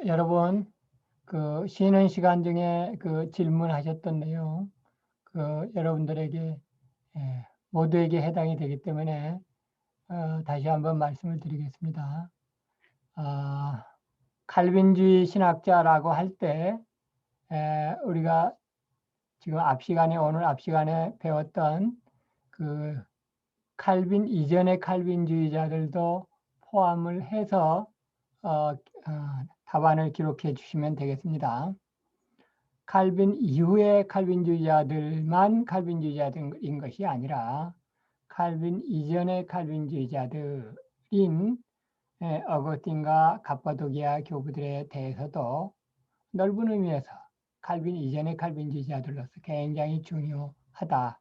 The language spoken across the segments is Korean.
여러분, 쉬는 시간 중에 질문하셨던 내용, 여러분들에게, 모두에게 해당이 되기 때문에, 다시 한번 말씀을 드리겠습니다. 칼빈주의 신학자라고 할 때, 우리가 지금 오늘 앞 시간에 배웠던 칼빈 이전의 칼빈주의자들도 포함을 해서, 답안을 기록해 주시면 되겠습니다. 칼빈 이후의 칼빈주의자들만 칼빈주의자들인 것이 아니라 칼빈 이전의 칼빈주의자들인 어거스틴과 갑바도기아 교부들에 대해서도 넓은 의미에서 칼빈 이전의 칼빈주의자들로서 굉장히 중요하다.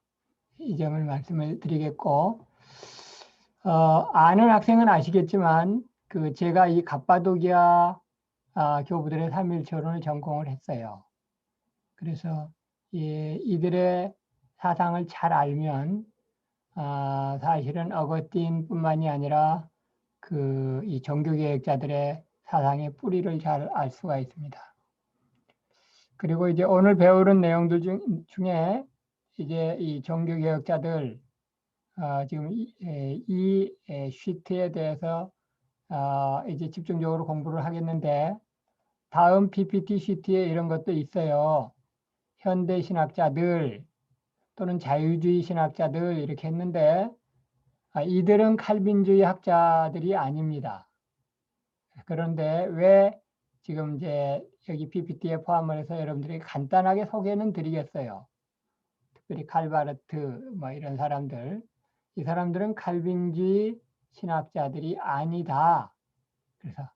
이 점을 말씀을 드리겠고, 아는 학생은 아시겠지만 제가 이 갑바도기아 교부들의 삼일초론을 전공을 했어요. 그래서 이들의 사상을 잘 알면 사실은 어거스틴뿐만이 아니라 이 종교개혁자들의 사상의 뿌리를 잘 알 수가 있습니다. 그리고 이제 오늘 배우는 내용들 중에 이제 이 종교개혁자들 지금 이 시트에 대해서 이제 집중적으로 공부를 하겠는데, 다음 PPT 시트에 이런 것도 있어요. 현대 신학자들 또는 자유주의 신학자들 이렇게 했는데, 이들은 칼빈주의 학자들이 아닙니다. 그런데 왜 지금 이제 여기 PPT에 포함을 해서 여러분들이 간단하게 소개는 드리겠어요. 특별히 칼바르트 뭐 이런 사람들, 이 사람들은 칼빈주의 신학자들이 아니다. 그래서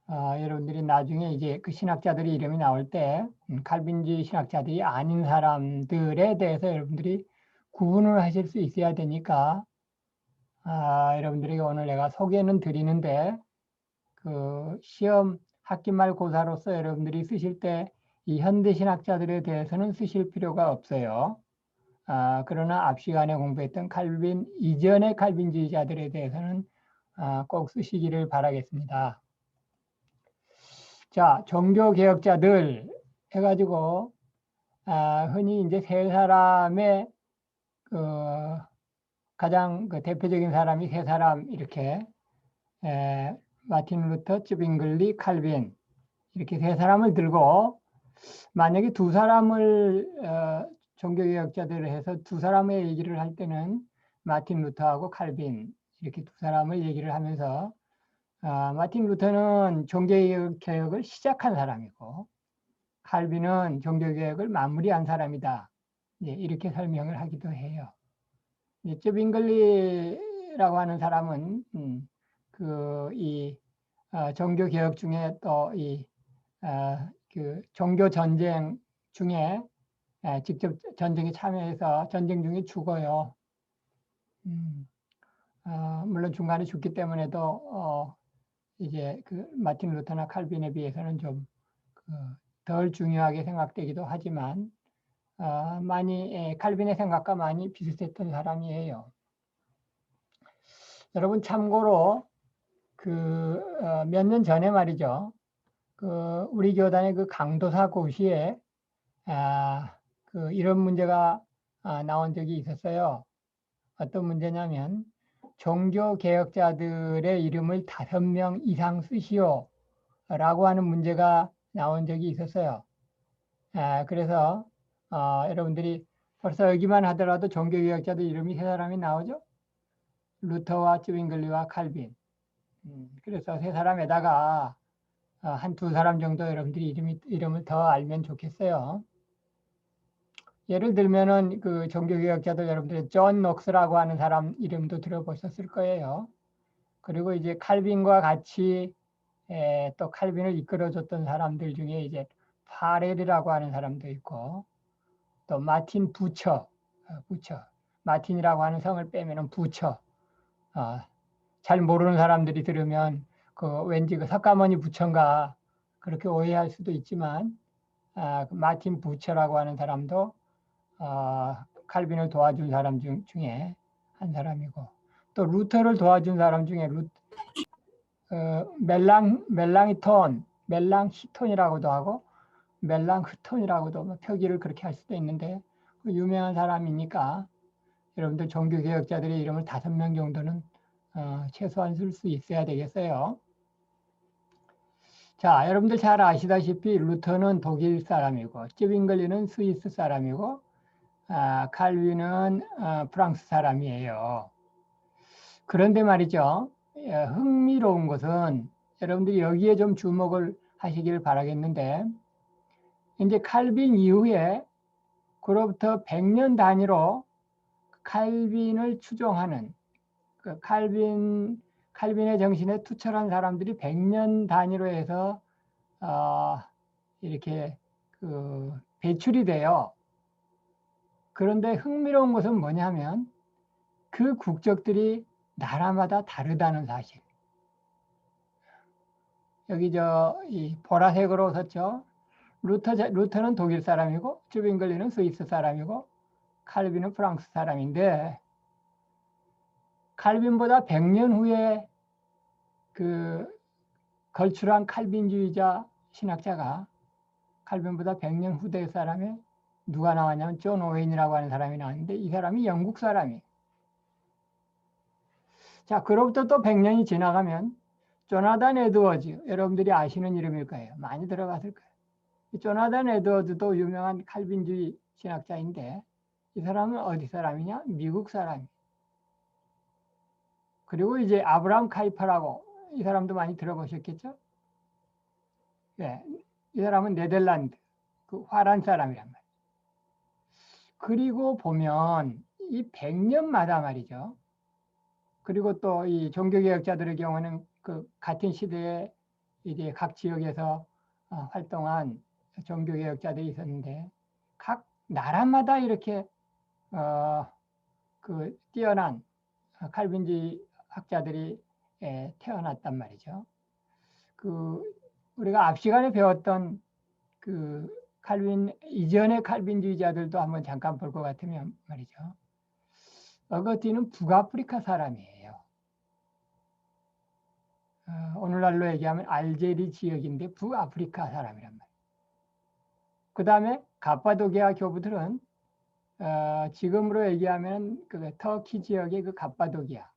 여러분들이 나중에 이제 그 신학자들의 이름이 나올 때 칼빈주의 신학자들이 아닌 사람들에 대해서 여러분들이 구분을 하실 수 있어야 되니까 여러분들에게 오늘 내가 소개는 드리는데, 시험 학기말 고사로서 여러분들이 쓰실 때 이 현대 신학자들에 대해서는 쓰실 필요가 없어요. 그러나 앞 시간에 공부했던 칼빈 이전의 칼빈주의자들에 대해서는 꼭 쓰시기를 바라겠습니다. 자, 종교개혁자들 해가지고 흔히 이제 세 사람의 가장 대표적인 사람이 세 사람 이렇게 마틴 루터, 쯔빙글리, 칼빈 이렇게 세 사람을 들고, 만약에 두 사람을 종교개혁자들을 해서 두 사람의 얘기를 할 때는 마틴 루터하고 칼빈 이렇게 두 사람을 얘기를 하면서, 마틴 루터는 종교개혁을 시작한 사람이고 칼빈은 종교개혁을 마무리한 사람이다. 이렇게 설명을 하기도 해요. 쯔빙글리라고 하는 사람은 종교개혁 중에 또 종교 전쟁 중에 직접 전쟁에 참여해서 전쟁 중에 죽어요. 물론 중간에 죽기 때문에도 이제 마틴 루터나 칼빈에 비해서는 좀 덜 중요하게 생각되기도 하지만 많이 칼빈의 생각과 많이 비슷했던 사람이에요. 여러분 참고로 몇 년 전에 말이죠. 우리 교단의 강도사 고시에 이런 문제가 나온 적이 있었어요. 어떤 문제냐면 종교개혁자들의 이름을 5명 이상 쓰시오 라고 하는 문제가 나온 적이 있었어요. 그래서 여러분들이 벌써 여기만 하더라도 종교개혁자들 이름이 세 사람이 나오죠. 루터와 쯔빙글리와 칼빈. 그래서 세 사람에다가 한 두 사람 정도 여러분들이 이름을 더 알면 좋겠어요. 예를 들면은 종교개혁자들 여러분들이 존 녹스라고 하는 사람 이름도 들어보셨을 거예요. 그리고 이제 칼빈과 같이 또 칼빈을 이끌어줬던 사람들 중에 이제 파렐이라고 하는 사람도 있고, 또 마틴 부처, 마틴이라고 하는 성을 빼면은 부처. 잘 모르는 사람들이 들으면 왠지 석가모니 부처인가 그렇게 오해할 수도 있지만, 마틴 부처라고 하는 사람도 칼빈을 도와준 사람 중에 한 사람이고, 또 루터를 도와준 사람 중에 멜랑이톤 멜랑히톤이라고도 하고 멜랑흐톤이라고도 뭐 표기를 그렇게 할 수도 있는데 그 유명한 사람이니까 여러분들 종교개혁자들의 이름을 5명 정도는 최소한 쓸 수 있어야 되겠어요. 자, 여러분들 잘 아시다시피 루터는 독일 사람이고 쯔빙글리는 스위스 사람이고 칼빈은 프랑스 사람이에요. 그런데 말이죠. 흥미로운 것은 여러분들이 여기에 좀 주목을 하시길 바라겠는데 이제 칼빈 이후에 그로부터 100년 단위로 칼빈을 추종하는 그 칼빈의 정신에 투철한 사람들이 100년 단위로 해서 이렇게 그 배출이 돼요. 그런데 흥미로운 것은 뭐냐면 그 국적들이 나라마다 다르다는 사실. 여기 이 보라색으로 썼죠. 루터는 독일 사람이고 쯔빙글리는 스위스 사람이고 칼빈은 프랑스 사람인데 칼빈보다 100년 후에 그 걸출한 칼빈주의자 신학자가 칼빈보다 100년 후대 사람에 누가 나왔냐면 존 오웬이라고 하는 사람이 나왔는데 이 사람이 영국 사람이에요. 자, 그로부터 또 100년이 지나가면 조나단 에드워즈, 여러분들이 아시는 이름일 거예요. 많이 들어봤을 거예요. 조나단 에드워즈도 유명한 칼빈주의 신학자인데 이 사람은 어디 사람이냐? 미국 사람이에요. 그리고 이제 아브라함 카이퍼라고 이 사람도 많이 들어보셨겠죠? 네, 이 사람은 네덜란드, 그 화란 사람이란 말이에요. 그리고 보면 이 100년마다 말이죠. 그리고 또 이 종교개혁자들의 경우는 그 같은 시대에 이제 각 지역에서 활동한 종교개혁자들이 있었는데 각 나라마다 이렇게 그 뛰어난 칼빈주의 학자들이 태어났단 말이죠. 그 우리가 앞 시간에 배웠던 그 칼빈 이전의 칼빈주의자들도 한번 잠깐 볼 것 같으면 말이죠. 어거티는 북아프리카 사람이에요. 오늘날로 얘기하면 알제리 지역인데 북아프리카 사람이란 말이에요. 그 다음에 갑바도기아 교부들은 지금으로 얘기하면 그 터키 지역의 그 갑바도기아.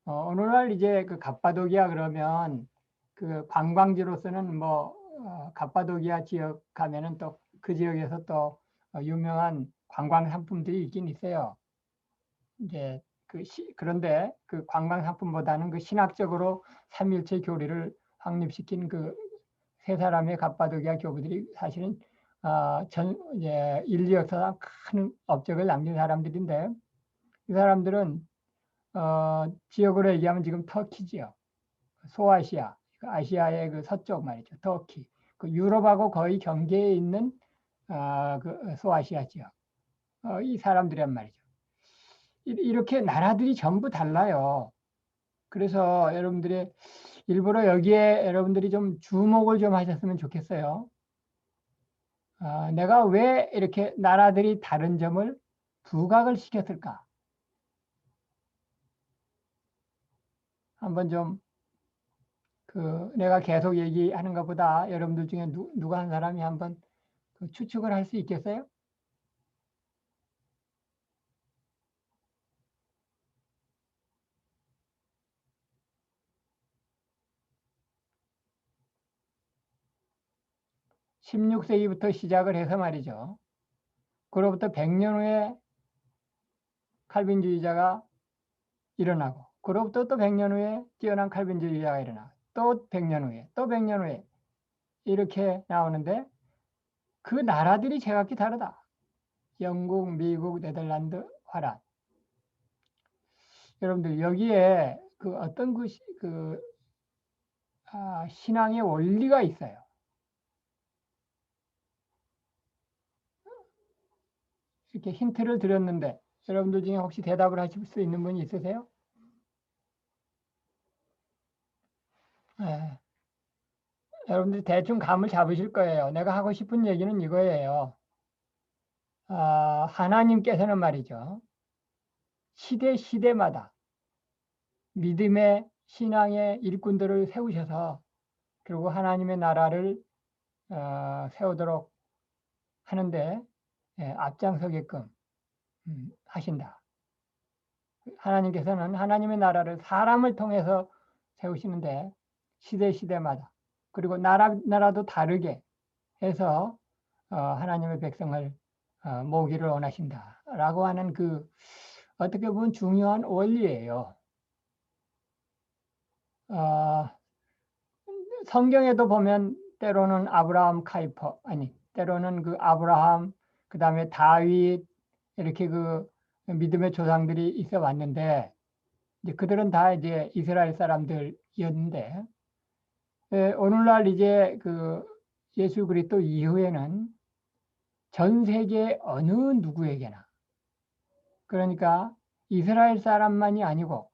오늘날 이제 그 갑바도기아 그러면 그 관광지로서는 뭐 갑바도기아 지역 가면은 또 그 지역에서 또 유명한 관광 상품들이 있긴 있어요. 이제 그런데 그 관광 상품보다는 그 신학적으로 삼일체 교리를 확립시킨 그 세 사람의 갑바도기아 교부들이 사실은 이제 인류 역사상 큰 업적을 남긴 사람들인데 이 사람들은 지역으로 얘기하면 지금 터키 지역, 소아시아, 아시아의 그 서쪽 말이죠. 터키. 그 유럽하고 거의 경계에 있는 그 소아시아 지역. 이 사람들이란 말이죠. 이렇게 나라들이 전부 달라요. 그래서 여러분들이 일부러 여기에 여러분들이 좀 주목을 좀 하셨으면 좋겠어요. 내가 왜 이렇게 나라들이 다른 점을 부각을 시켰을까? 한번 좀 내가 계속 얘기하는 것보다 여러분들 중에 누가 한 사람이 한번 추측을 할 수 있겠어요? 16세기부터 시작을 해서 말이죠. 그로부터 100년 후에 칼빈주의자가 일어나고 그로부터 또 100년 후에 뛰어난 칼빈주의자가 일어나고 또 100년 후에 또 100년 후에 이렇게 나오는데 그 나라들이 제각기 다르다. 영국, 미국, 네덜란드, 화란. 여러분들 여기에 그 어떤 신앙의 원리가 있어요. 이렇게 힌트를 드렸는데 여러분들 중에 혹시 대답을 하실 수 있는 분이 있으세요? 네. 여러분들 대충 감을 잡으실 거예요. 내가 하고 싶은 얘기는 이거예요. 하나님께서는 말이죠. 시대마다 믿음의 신앙의 일꾼들을 세우셔서 그리고 하나님의 나라를 세우도록 하는데 앞장서게끔 하신다. 하나님께서는 하나님의 나라를 사람을 통해서 세우시는데 시대마다 그리고 나라도 다르게 해서 하나님의 백성을 모으기를 원하신다라고 하는 그 어떻게 보면 중요한 원리예요. 성경에도 보면 때로는 아브라함 카이퍼 때로는 그 아브라함 그다음에 다윗 이렇게 그 믿음의 조상들이 있어 왔는데 이제 그들은 다 이제 이스라엘 사람들이었는데 오늘날 이제 그 예수 그리스도 이후에는 전 세계 어느 누구에게나 그러니까 이스라엘 사람만이 아니고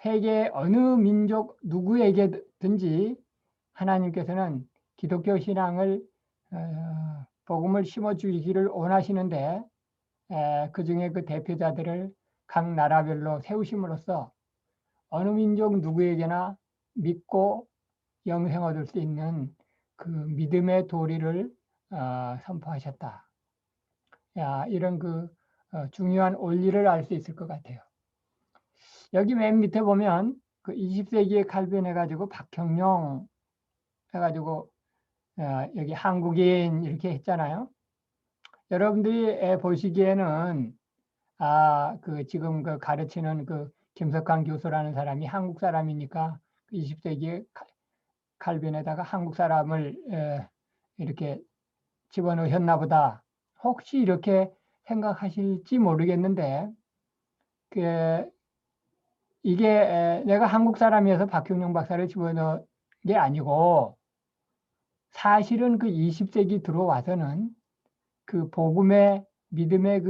세계 어느 민족 누구에게든지 하나님께서는 기독교 신앙을 복음을 심어 주기를 원하시는데 그 중에 그 대표자들을 각 나라별로 세우심으로써 어느 민족 누구에게나 믿고 영생 얻을 수 있는 그 믿음의 도리를 선포하셨다. 이런 그 중요한 원리를 알 수 있을 것 같아요. 여기 맨 밑에 보면 그 20세기에 칼빈해가지고 박형룡 해가지고 여기 한국인 이렇게 했잖아요. 여러분들이 보시기에는 그 지금 그 가르치는 그 김석환 교수라는 사람이 한국 사람이니까 20세기에 칼빈에다가 한국 사람을 이렇게 집어넣으셨나 보다. 혹시 이렇게 생각하실지 모르겠는데 이게 내가 한국 사람이어서 박형룡 박사를 집어넣은 게 아니고 사실은 그 20세기 들어와서는 그 복음의 믿음의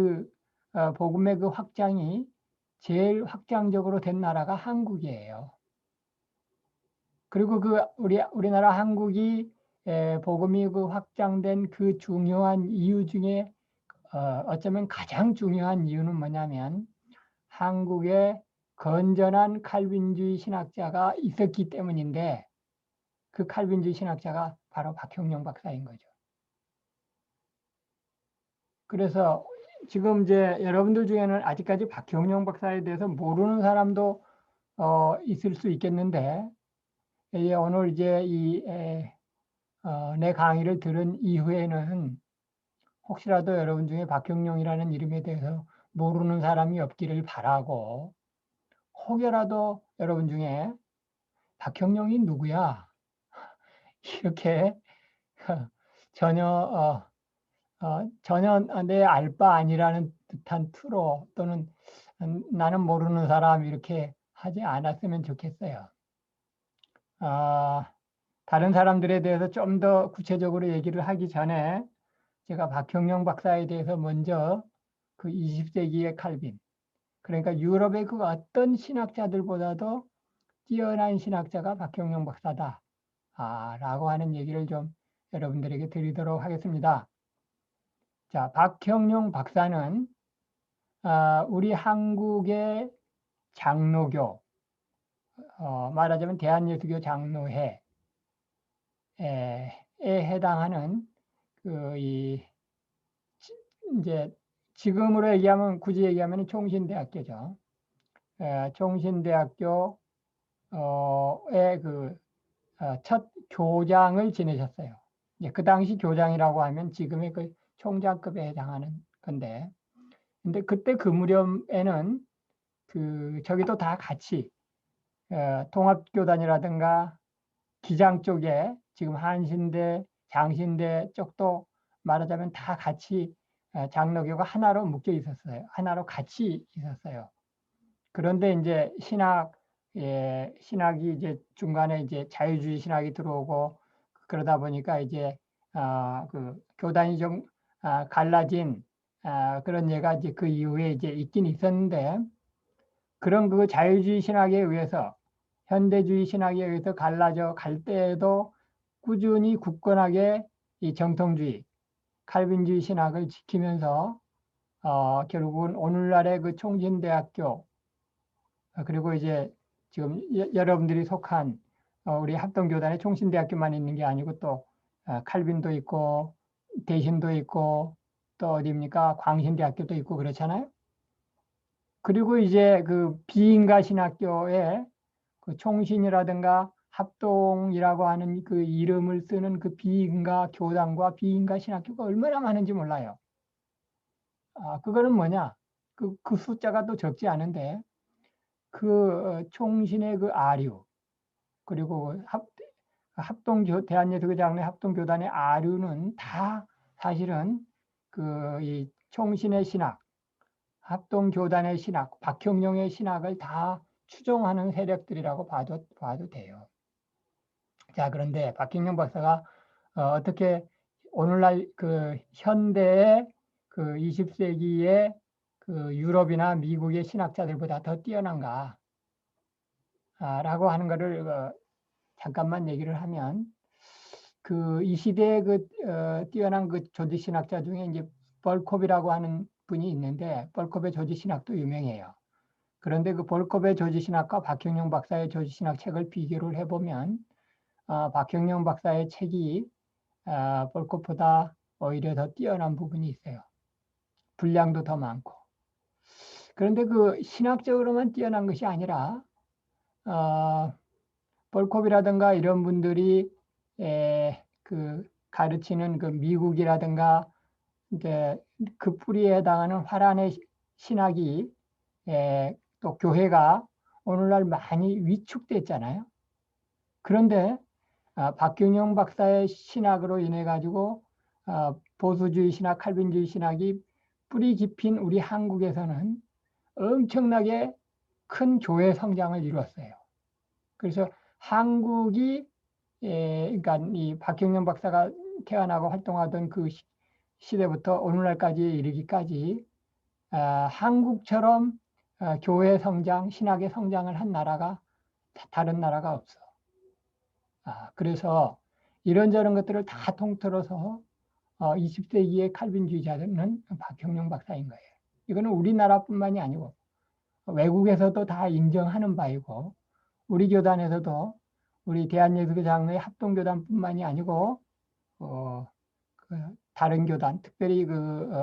복음의 그 확장이 제일 확장적으로 된 나라가 한국이에요. 그리고 그 우리나라 한국이 복음이 그 확장된 그 중요한 이유 중에 어쩌면 가장 중요한 이유는 뭐냐면 한국에 건전한 칼빈주의 신학자가 있었기 때문인데 그 칼빈주의 신학자가 바로 박형룡 박사인 거죠. 그래서 지금 이제 여러분들 중에는 아직까지 박형룡 박사에 대해서 모르는 사람도 있을 수 있겠는데 오늘 이제 내 강의를 들은 이후에는 혹시라도 여러분 중에 박형룡이라는 이름에 대해서 모르는 사람이 없기를 바라고 혹여라도 여러분 중에 박형룡이 누구야? 이렇게 전혀 전혀 내 알 바 아니라는 듯한 투로 또는 나는 모르는 사람 이렇게 하지 않았으면 좋겠어요. 다른 사람들에 대해서 좀 더 구체적으로 얘기를 하기 전에 제가 박형룡 박사에 대해서 먼저 그 20세기의 칼빈, 그러니까 유럽의 그 어떤 신학자들보다도 뛰어난 신학자가 박형룡 박사다. 라고 하는 얘기를 좀 여러분들에게 드리도록 하겠습니다. 자, 박형룡 박사는 우리 한국의 장로교, 말하자면 대한예수교 장로회에 해당하는 이제 지금으로 얘기하면 굳이 얘기하면 총신대학교죠. 총신대학교의 첫 교장을 지내셨어요. 이제 그 당시 교장이라고 하면 지금의 그 총장급에 해당하는 건데, 근데 그때 그 무렵에는 저기도 다 같이 통합교단이라든가 기장 쪽에 지금 한신대, 장신대 쪽도 말하자면 다 같이 장로교가 하나로 묶여 있었어요. 하나로 같이 있었어요. 그런데 이제 신학이 이제 중간에 이제 자유주의 신학이 들어오고 그러다 보니까 이제 그 교단이 좀 갈라진 그런 예가 이제 그 이후에 이제 있긴 있었는데 그런 그 자유주의 신학에 의해서 현대주의 신학에 의해서 갈라져 갈 때에도 꾸준히 굳건하게 이 정통주의, 칼빈주의 신학을 지키면서 결국은 오늘날의 그 총신대학교 그리고 이제 지금 여러분들이 속한 우리 합동교단에 총신대학교만 있는 게 아니고 또 칼빈도 있고 대신도 있고 또 어디입니까? 광신대학교도 있고 그렇잖아요. 그리고 이제 그 비인가 신학교에 그 총신이라든가 합동이라고 하는 그 이름을 쓰는 그 비인가 교단과 비인가 신학교가 얼마나 많은지 몰라요. 그거는 뭐냐? 그 숫자가 또 적지 않은데 그 총신의 그 아류 그리고 대한예수교장로회 합동교단의 아류는 다 사실은 그 이 총신의 신학, 합동교단의 신학, 박형룡의 신학을 다 추종하는 세력들이라고 봐도 돼요. 자, 그런데 박형룡 박사가 어떻게 오늘날 그 현대의 그 20세기의 그 유럽이나 미국의 신학자들보다 더 뛰어난가? 라고 하는 것을 잠깐만 얘기를 하면 그 이 시대의 뛰어난 그 조지 신학자 중에 이제 벌콥이라고 하는 분이 있는데 벌콥의 조지 신학도 유명해요. 그런데 그 벌콥의 조지 신학과 박형룡 박사의 조지 신학 책을 비교를 해보면 박형룡 박사의 책이 벌콥보다 오히려 더 뛰어난 부분이 있어요. 분량도 더 많고. 그런데 그 신학적으로만 뛰어난 것이 아니라 벌콥이라든가 이런 분들이 그 가르치는 그 미국이라든가 이제 그 뿌리에 해당하는 화란의 신학이 또 교회가 오늘날 많이 위축됐잖아요. 그런데 박균영 박사의 신학으로 인해 가지고 보수주의 신학, 칼빈주의 신학이 뿌리 깊인 우리 한국에서는 엄청나게 큰 교회 성장을 이루었어요. 그래서 한국이 그러니까 이 박경영 박사가 태어나고 활동하던 그 시대부터 오늘날까지 이르기까지 한국처럼 교회 성장, 신학의 성장을 한 나라가 다른 나라가 없어. 그래서 이런저런 것들을 다 통틀어서 20세기의 칼빈주의자들은 박경영 박사인 거예요. 이거는 우리나라뿐만이 아니고 외국에서도 다 인정하는 바이고 우리 교단에서도 우리 대한예수교장로회 합동교단뿐만이 아니고 다른 교단, 특별히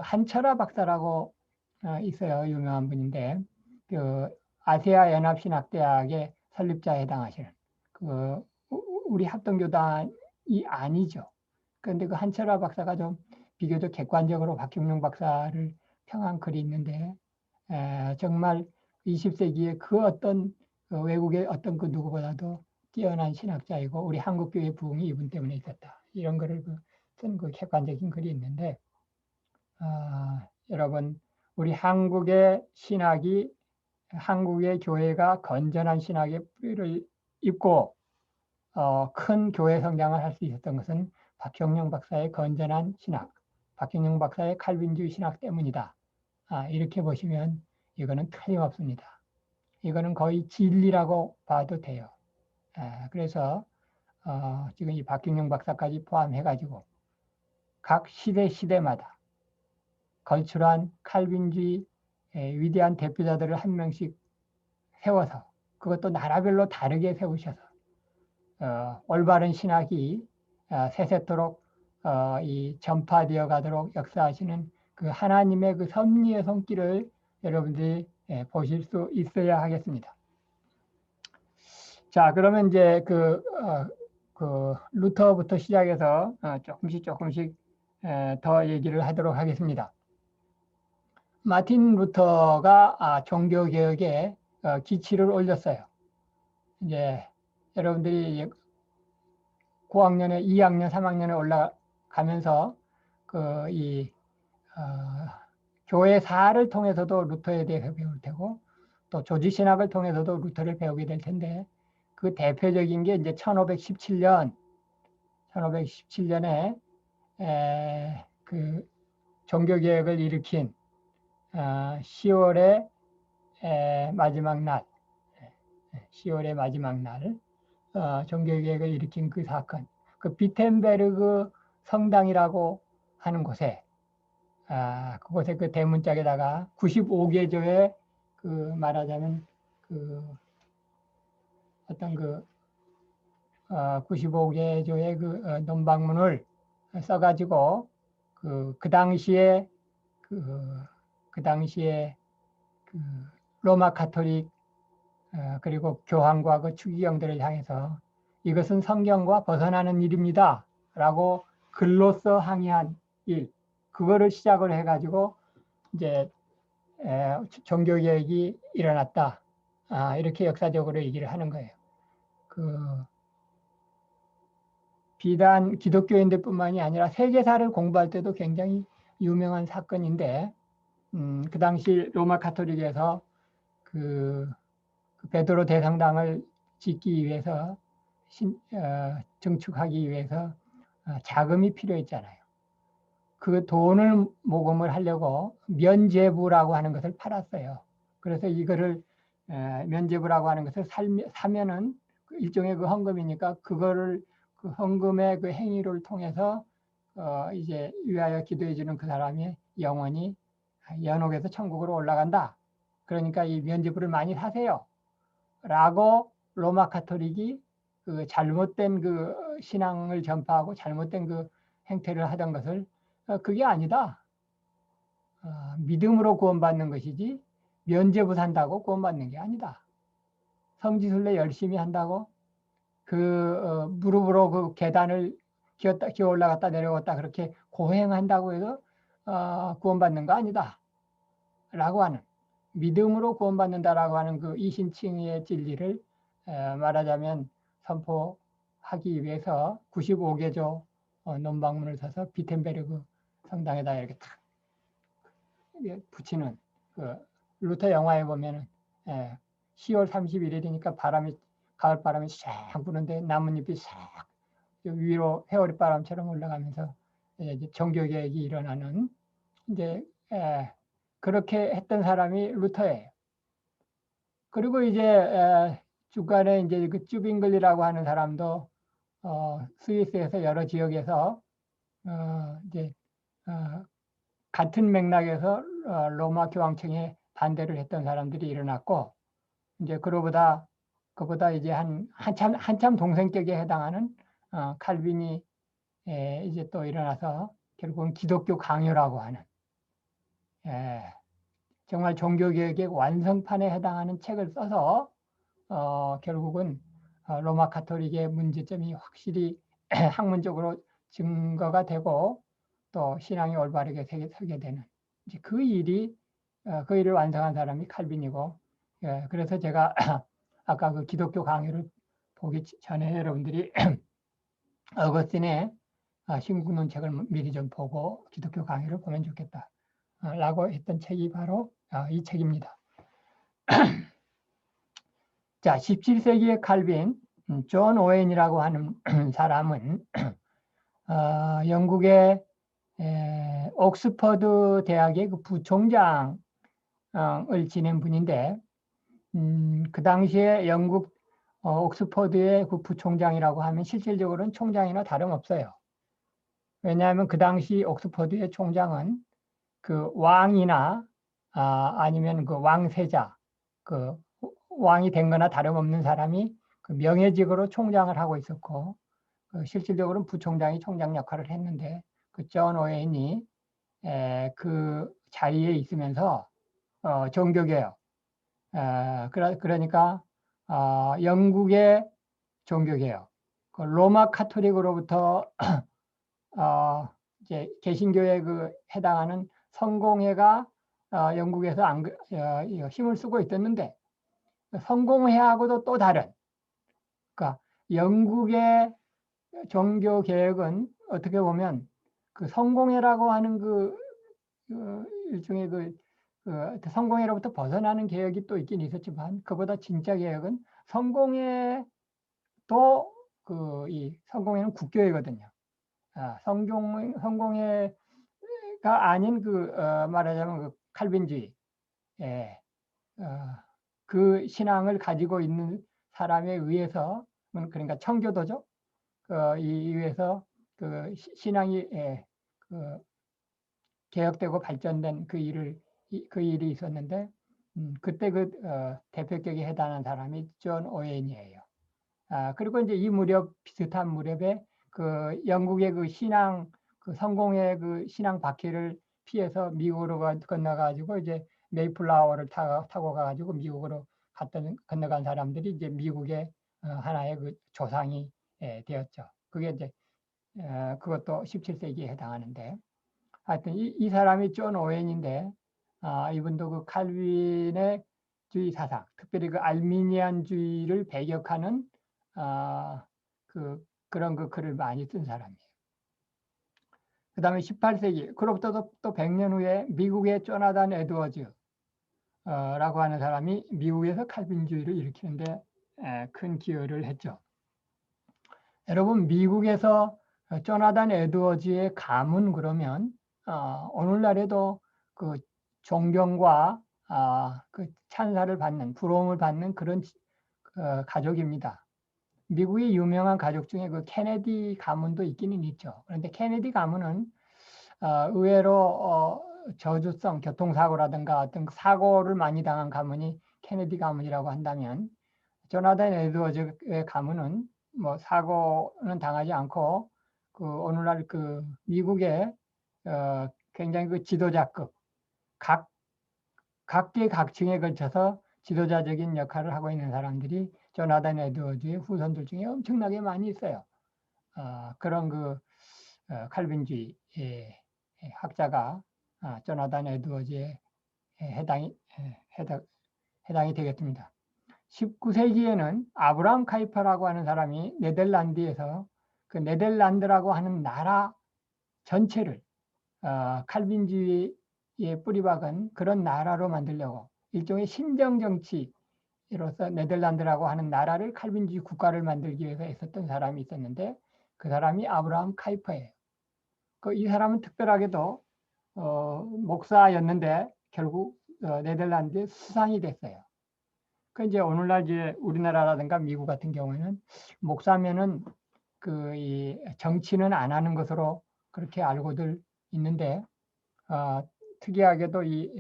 한철아 박사라고 있어요. 유명한 분인데 그 아세아 연합신학대학의 설립자에 해당하시는 우리 합동교단이 아니죠. 그런데 그 한철아 박사가 좀 비교적 객관적으로 박형룡 박사를 평한 글이 있는데 정말 20세기에 그 어떤 외국의 어떤 그 누구보다도 뛰어난 신학자이고 우리 한국교회 부흥이 이분 때문에 있었다. 이런 거를 쓴 그 객관적인 글이 있는데 여러분 우리 한국의 신학이 한국의 교회가 건전한 신학의 뿌리를 잇고 큰 교회 성장을 할 수 있었던 것은 박형룡 박사의 건전한 신학, 박형룡 박사의 칼빈주의 신학 때문이다. 이렇게 보시면 이거는 틀림없습니다. 이거는 거의 진리라고 봐도 돼요. 그래서 지금 이 박경영 박사까지 포함해가지고 각 시대마다 걸출한 칼빈주의 위대한 대표자들을 한 명씩 세워서 그것도 나라별로 다르게 세우셔서 올바른 신학이 세세토록 이 전파되어 가도록 역사하시는 그 하나님의 그 섭리의 손길을 여러분들이 보실 수 있어야 하겠습니다. 자, 그러면 이제 그 루터부터 시작해서 조금씩 더 얘기를 하도록 하겠습니다. 마틴 루터가 종교개혁에 기치를 올렸어요. 이제 여러분들이 고학년에 2학년, 3학년에 올라가면서 교회사를 통해서도 루터에 대해 배울 테고 또 조지신학을 통해서도 루터를 배우게 될 텐데 그 대표적인 게 이제 1517년에 그 종교개혁을 일으킨 10월의 마지막 날, 10월의 마지막 날 종교개혁을 일으킨 그 사건, 그 비텐베르그 성당이라고 하는 곳에 그곳에 그 대문짝에다가 95개조의 말하자면 어떤 95개 조의 그 논방문을 써가지고 그 당시에 그 당시에 그 로마 카톨릭 그리고 교황과 그 추기경들을 향해서 이것은 성경과 벗어나는 일입니다. 라고 글로써 항의한 일, 그거를 시작을 해가지고 이제 종교개혁이 일어났다. 이렇게 역사적으로 얘기를 하는 거예요. 비단 기독교인들뿐만이 아니라 세계사를 공부할 때도 굉장히 유명한 사건인데, 그 당시 로마 카톨릭에서 그 베드로 대성당을 짓기 위해서 증축하기 위해서 자금이 필요했잖아요. 그 돈을 모금을 하려고 면제부라고 하는 것을 팔았어요. 그래서 이거를 면제부라고 하는 것을 사면은 일종의 그 헌금이니까 그거를 그 헌금의 그 행위를 통해서 이제 위하여 기도해 주는 그 사람이 영원히 연옥에서 천국으로 올라간다. 그러니까 이 면제부를 많이 사세요. 라고 로마 카톨릭이 그 잘못된 그 신앙을 전파하고 잘못된 그 행태를 하던 것을 그게 아니다. 믿음으로 구원받는 것이지 면제부 산다고 구원받는 게 아니다. 성지순례 열심히 한다고 그 무릎으로 그 계단을 기어 올라갔다 내려갔다 그렇게 고행한다고 해서 구원받는 거 아니다. 라고 하는 믿음으로 구원받는다라고 하는 그 이신칭의 진리를 말하자면 선포하기 위해서 95개조 논방문을 써서 비텐베르그 성당에다 이렇게 탁 붙이는 그 루터 영화에 보면은 10월 31일이니까 바람이 가을 바람이 싹 부는데 나뭇잎이 싹 위로 회오리 바람처럼 올라가면서 이제 종교개혁이 일어나는 이제 그렇게 했던 사람이 루터예요. 그리고 이제 중간에 이제 그 쭈빙글리라고 하는 사람도 스위스에서 여러 지역에서 이제 같은 맥락에서 로마 교황청에 반대를 했던 사람들이 일어났고 이제 그보다 이제 한참 동생격에 해당하는 칼빈이 이제 또 일어나서 결국은 기독교 강요라고 하는 정말 종교개혁의 완성판에 해당하는 책을 써서 결국은 로마 카톨릭의 문제점이 확실히 학문적으로 증거가 되고 또 신앙이 올바르게 서게 되는 이제 그 일을 완성한 사람이 칼빈이고 그래서 제가 아까 그 기독교 강요를 보기 전에 여러분들이 어거스틴의 신국론 책을 미리 좀 보고 기독교 강요를 보면 좋겠다 라고 했던 책이 바로 이 책입니다. 자, 17세기의 칼빈 존 오웬이라고 하는 사람은 영국의 옥스퍼드 대학의 그 부총장을 지낸 분인데 그 당시에 영국 옥스퍼드의 그 부총장이라고 하면 실질적으로는 총장이나 다름없어요. 왜냐하면 그 당시 옥스퍼드의 총장은 그 왕이나 아니면 그 왕세자, 그 왕이 된 거나 다름없는 사람이 그 명예직으로 총장을 하고 있었고 실질적으로는 부총장이 총장 역할을 했는데 그 존 오웬이 그 자리에 있으면서 종교개혁 그러니까 영국의 종교개혁 그 로마 카톨릭으로부터 이제 개신교에 그 해당하는 성공회가 영국에서 힘을 쓰고 있었는데 성공회하고도 또 다른 그러니까 영국의 종교 개혁은 어떻게 보면 그 성공회라고 하는 일종의 그 성공회로부터 벗어나는 개혁이 또 있긴 있었지만 그보다 진짜 개혁은 성공회도 이 성공회는 국교회거든요. 성공회가 아닌 말하자면 그 칼빈주의, 그 신앙을 가지고 있는 사람에 의해서 그러니까 청교도죠. 이에서 그 신앙이 개혁되고 발전된 그 일이 있었는데 그때 대표격에 해당하는 사람이 존 오웬이에요. 그리고 이제 이 무렵 비슷한 무렵에 그 영국의 그 신앙 그 성공의 그 신앙 박해를 피해서 미국으로 건너가지고 이제 메이플라워를 타고 가가지고 미국으로 건너간 사람들이 이제 미국의 하나의 그 조상이 되었죠. 그게 이제 그것도 17세기에 해당하는데 하여튼 이 사람이 존 오웬인데 이분도 그 칼빈의 주의 사상, 특별히 그 알미니안주의를 배격하는 그런 그 글을 많이 쓴 사람이에요. 그 다음에 18세기, 그로부터 또 100년 후에 미국의 조나단 에드워즈 라고 하는 사람이 미국에서 칼빈주의를 일으키는데 큰 기여를 했죠. 여러분, 미국에서 조나단 에드워즈의 가문 그러면 오늘날에도 그 존경과 그 찬사를 받는, 부러움을 받는 그런 가족입니다. 미국의 유명한 가족 중에 그 케네디 가문도 있기는 있죠. 그런데 케네디 가문은 의외로 저주성, 교통사고라든가 어떤 사고를 많이 당한 가문이 케네디 가문이라고 한다면 조나단 에드워즈의 가문은 뭐 사고는 당하지 않고 그 오늘날 그 미국의 굉장히 그 지도자급 각계 각층에 걸쳐서 지도자적인 역할을 하고 있는 사람들이 조나단 에드워즈의 후손들 중에 엄청나게 많이 있어요. 그런 그 칼빈주의 학자가 조나단 에드워즈에 해당이 되겠습니다. 19세기에는 아브라함 카이퍼라고 하는 사람이 네덜란드에서 그 네덜란드라고 하는 나라 전체를 칼빈주의에 뿌리박은 그런 나라로 만들려고 일종의 신정정치로서 네덜란드라고 하는 나라를 칼빈주의 국가를 만들기 위해서 애썼던 사람이 있었는데 그 사람이 아브라함 카이퍼예요. 이 사람은 특별하게도 목사였는데 결국 네덜란드의 수상이 됐어요. 그 이제 오늘날 이제 우리나라라든가 미국 같은 경우에는 목사면은 이 정치는 안 하는 것으로 그렇게 알고들 있는데 특이하게도 이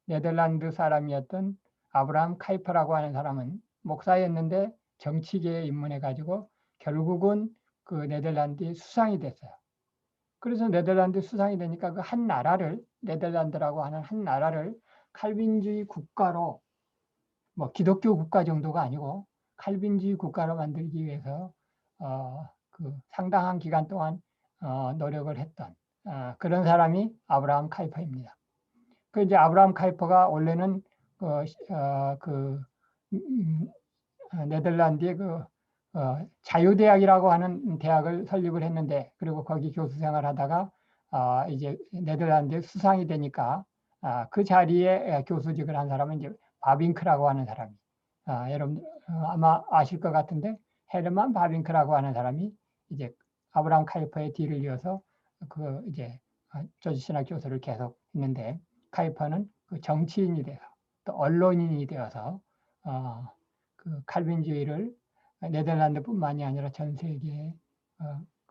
네덜란드 사람이었던 아브라함 카이퍼라고 하는 사람은 목사였는데 정치계에 입문해 가지고 결국은 그 네덜란드의 수상이 됐어요. 그래서 네덜란드 수상이 되니까 그 한 나라를 네덜란드라고 하는 한 나라를 칼빈주의 국가로 뭐 기독교 국가 정도가 아니고 칼빈주의 국가로 만들기 위해서 그 상당한 기간 동안 노력을 했던 그런 사람이 아브라함 카이퍼입니다. 그 이제 아브라함 카이퍼가 원래는 네덜란드의 자유대학이라고 하는 대학을 설립을 했는데 그리고 거기 교수 생활하다가 이제 네덜란드의 수상이 되니까 그 자리에 교수직을 한 사람은 이제 바빙크라고 하는 사람이 여러분 아마 아실 것 같은데 헤르만 바빙크라고 하는 사람이 이제 아브라함 카이퍼의 뒤를 이어서 그 이제 조지신학 교수를 계속 했는데 카이퍼는 그 정치인이 돼서 또 언론인이 되어서 그 칼빈주의를 네덜란드뿐만이 아니라 전 세계에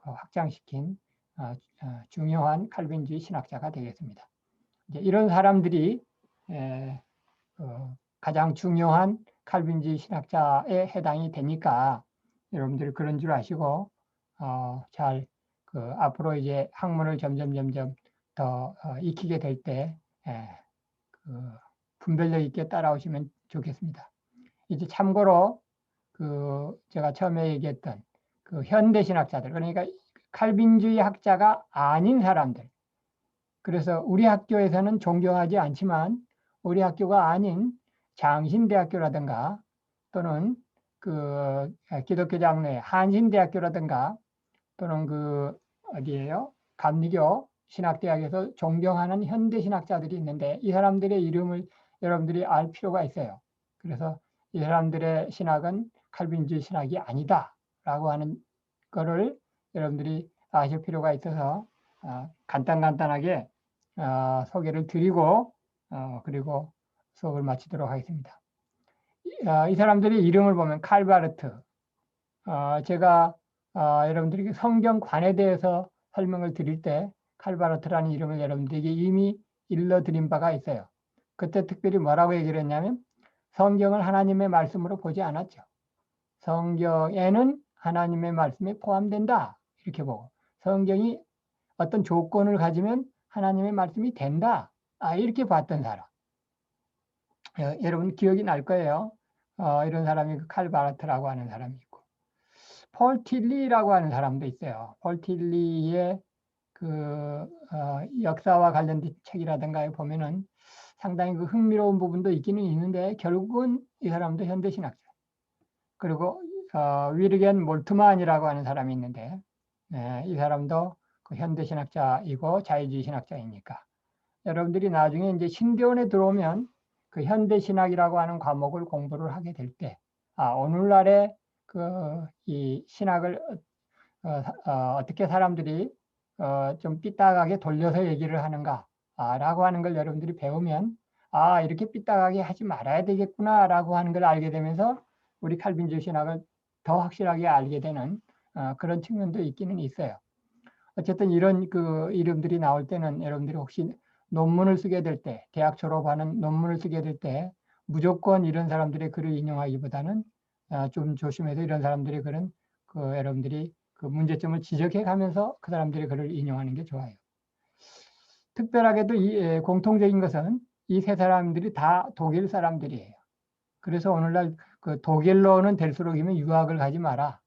확장시킨 중요한 칼빈주의 신학자가 되겠습니다. 이제 이런 사람들이 가장 중요한 칼빈주의 신학자에 해당이 되니까 여러분들이 그런 줄 아시고 잘 앞으로 이제 학문을 점점 더 익히게 될 때 분별력 있게 따라오시면 좋겠습니다. 이제 참고로 제가 처음에 얘기했던 현대 신학자들 그러니까 칼빈주의 학자가 아닌 사람들 그래서 우리 학교에서는 존경하지 않지만 우리 학교가 아닌 장신대학교라든가 또는 기독교 장로회 한신대학교라든가 또는 어디예요? 감리교 신학대학에서 존경하는 현대 신학자들이 있는데 이 사람들의 이름을 여러분들이 알 필요가 있어요. 그래서 이 사람들의 신학은 칼빈주의 신학이 아니다라고 하는 거를 여러분들이 아실 필요가 있어서 간단하게 소개를 드리고 그리고 수업을 마치도록 하겠습니다. 이 사람들의 이름을 보면 칼바르트 제가 여러분들에게 성경관에 대해서 설명을 드릴 때 칼바르트라는 이름을 여러분들에게 이미 일러드린 바가 있어요. 그때 특별히 뭐라고 얘기를 했냐면 성경을 하나님의 말씀으로 보지 않았죠. 성경에는 하나님의 말씀이 포함된다. 이렇게 보고 성경이 어떤 조건을 가지면 하나님의 말씀이 된다. 이렇게 봤던 사람. 여러분 기억이 날 거예요. 이런 사람이 칼 바르트라고 하는 사람이 있고 폴 틸리라고 하는 사람도 있어요. 폴 틸리의 역사와 관련된 책이라든가 보면은 상당히 흥미로운 부분도 있기는 있는데 결국은 이 사람도 현대신학자. 그리고 위르겐 몰트만이라고 하는 사람이 있는데 이 사람도 그 현대신학자이고 자유주의 신학자이니까 여러분들이 나중에 이제 신대원에 들어오면 그 현대신학이라고 하는 과목을 공부를 하게 될 때, 오늘날의 이 신학을 어떻게 사람들이 좀 삐딱하게 돌려서 얘기를 하는가, 라고 하는 걸 여러분들이 배우면, 이렇게 삐딱하게 하지 말아야 되겠구나, 라고 하는 걸 알게 되면서 우리 칼빈주의 신학을 더 확실하게 알게 되는 그런 측면도 있기는 있어요. 어쨌든 이런 이름들이 나올 때는 여러분들이 혹시 논문을 쓰게 될 때, 대학 졸업하는 논문을 쓰게 될 때 무조건 이런 사람들의 글을 인용하기보다는 좀 조심해서 이런 사람들의 글은 여러분들이 그 문제점을 지적해 가면서 그 사람들의 글을 인용하는 게 좋아요. 특별하게도 공통적인 것은 이 세 사람들이 다 독일 사람들이에요. 그래서 오늘날 그 독일로는 될수록이면 유학을 가지 마라.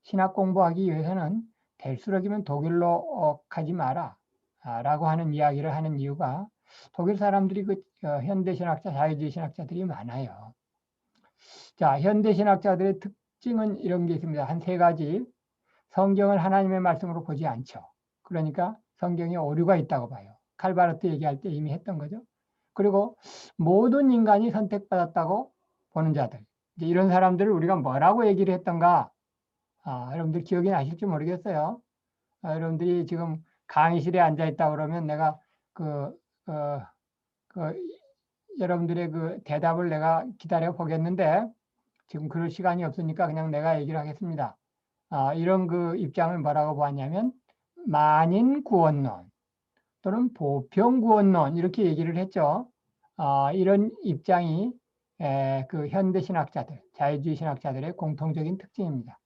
신학 공부하기 위해서는 될수록이면 독일로 가지 마라. 라고 하는 이야기를 하는 이유가 독일 사람들이 현대신학자, 자유주의 신학자들이 많아요. 자, 현대신학자들의 특징은 이런 게 있습니다. 한 세 가지. 성경을 하나님의 말씀으로 보지 않죠. 그러니까 성경에 오류가 있다고 봐요. 칼바르트 얘기할 때 이미 했던 거죠. 그리고 모든 인간이 선택받았다고 보는 자들. 이제 이런 사람들을 우리가 뭐라고 얘기를 했던가? 여러분들 기억이 나실지 모르겠어요. 여러분들이 지금 강의실에 앉아 있다 그러면 내가 여러분들의 그 대답을 내가 기다려 보겠는데 지금 그럴 시간이 없으니까 그냥 내가 얘기를 하겠습니다. 이런 입장을 뭐라고 보았냐면 만인 구원론 또는 보편 구원론 이렇게 얘기를 했죠. 이런 입장이 현대 신학자들, 자유주의 신학자들의 공통적인 특징입니다.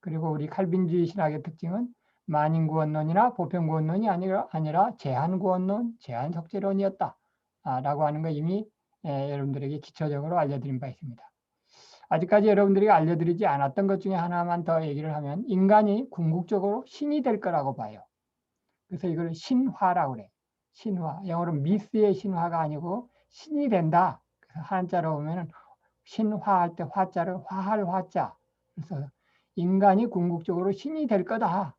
그리고 우리 칼빈주의 신학의 특징은 만인구원론이나 보편구원론이 아니라 제한구원론, 제한속죄론이었다. 라고 하는 거 이미 여러분들에게 기초적으로 알려드린 바 있습니다. 아직까지 여러분들이 알려드리지 않았던 것 중에 하나만 더 얘기를 하면 인간이 궁극적으로 신이 될 거라고 봐요. 그래서 이걸 신화라고 그래. 신화. 영어로 미스의 신화가 아니고 신이 된다. 그래서 한자로 보면은 신화할 때 화자를 화할 화자. 그래서 인간이 궁극적으로 신이 될 거다.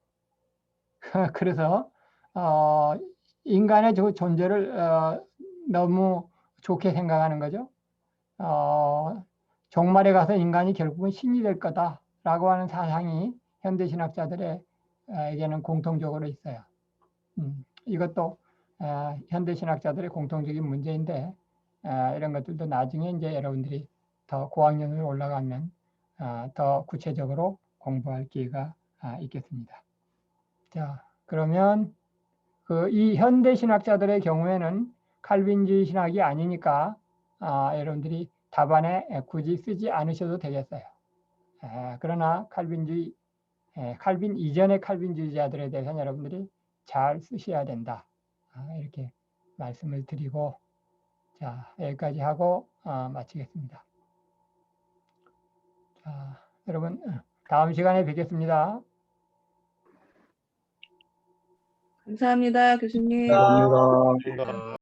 그래서 인간의 존재를 너무 좋게 생각하는 거죠. 종말에 가서 인간이 결국은 신이 될 거다라고 하는 사상이 현대신학자들에게는 공통적으로 있어요. 이것도 현대신학자들의 공통적인 문제인데 이런 것들도 나중에 이제 여러분들이 더 고학년으로 올라가면 더 구체적으로 공부할 기회가 있겠습니다. 자, 그러면 이 현대 신학자들의 경우에는 칼빈주의 신학이 아니니까 여러분들이 답안에 굳이 쓰지 않으셔도 되겠어요. 그러나 칼빈 이전의 칼빈주의자들에 대해서는 여러분들이 잘 쓰셔야 된다. 이렇게 말씀을 드리고 자, 여기까지 하고 마치겠습니다. 자, 여러분 다음 시간에 뵙겠습니다. 감사합니다, 교수님. 감사합니다.